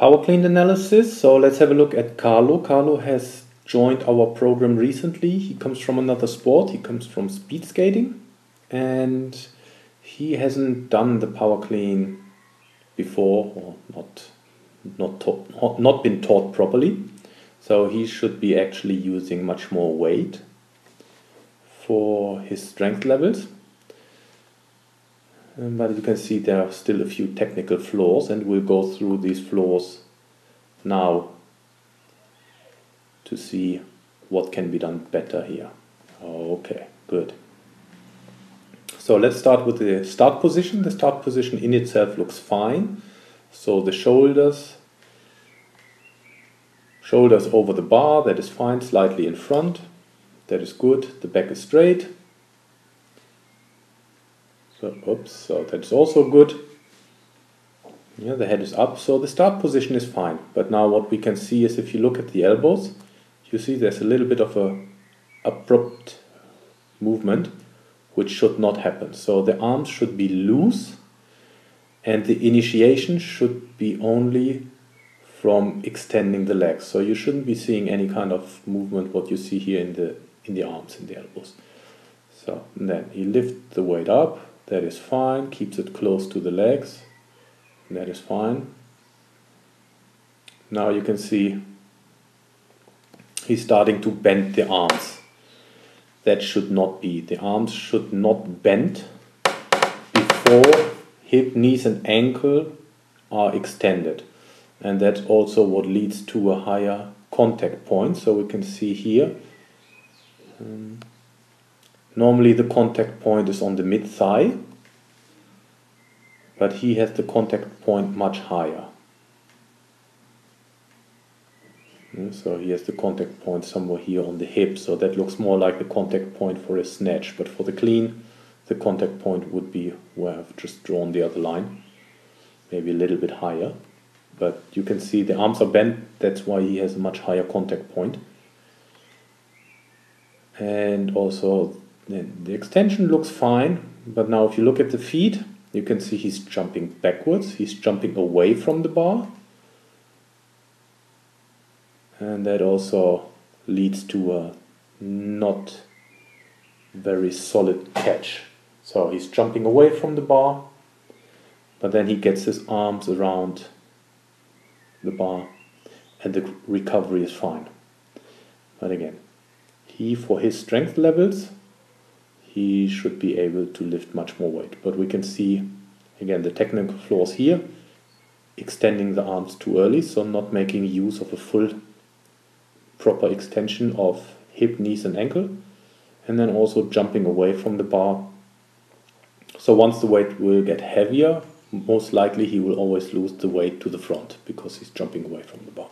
Power clean analysis. So let's have a look at Carlo. Carlo has joined our program recently. He comes from another sport. He comes from speed skating, and he hasn't done the power clean before, or not been taught properly. So he should be actually using much more weight for his strength levels. But you can see there are still a few technical flaws, and we'll go through these flaws now to see what can be done better here. Okay, good. So let's start with the start position. The start position in itself looks fine. So the shoulders over the bar, that is fine, slightly in front, that is good. The back is straight. So that's also good. Yeah, the head is up, so the start position is fine. But now what we can see is, if you look at the elbows, you see there's a little bit of a abrupt movement, which should not happen. So the arms should be loose, and the initiation should be only from extending the legs. So you shouldn't be seeing any kind of movement what you see here in the arms, in the elbows. So then you lift the weight up. That is fine, keeps it close to the legs, that is fine. Now you can see he's starting to bend the arms. That should not be. The arms should not bend before hip, knees and ankle are extended. And that's also what leads to a higher contact point. So we can see here, normally the contact point is on the mid-thigh, but he has the contact point much higher. So he has the contact point somewhere here on the hip, so that looks more like the contact point for a snatch. But for the clean, the contact point would be where I've just drawn the other line, maybe a little bit higher. But you can see the arms are bent, that's why he has a much higher contact point. And also the extension looks fine, but now if you look at the feet, you can see he's jumping backwards, he's jumping away from the bar. And that also leads to a not very solid catch. So he's jumping away from the bar, but then he gets his arms around the bar and the recovery is fine. But again, for his strength levels, he should be able to lift much more weight. But we can see, again, the technical flaws here, extending the arms too early, so not making use of a full proper extension of hip, knees and ankle, and then also jumping away from the bar. So once the weight will get heavier, most likely he will always lose the weight to the front because he's jumping away from the bar.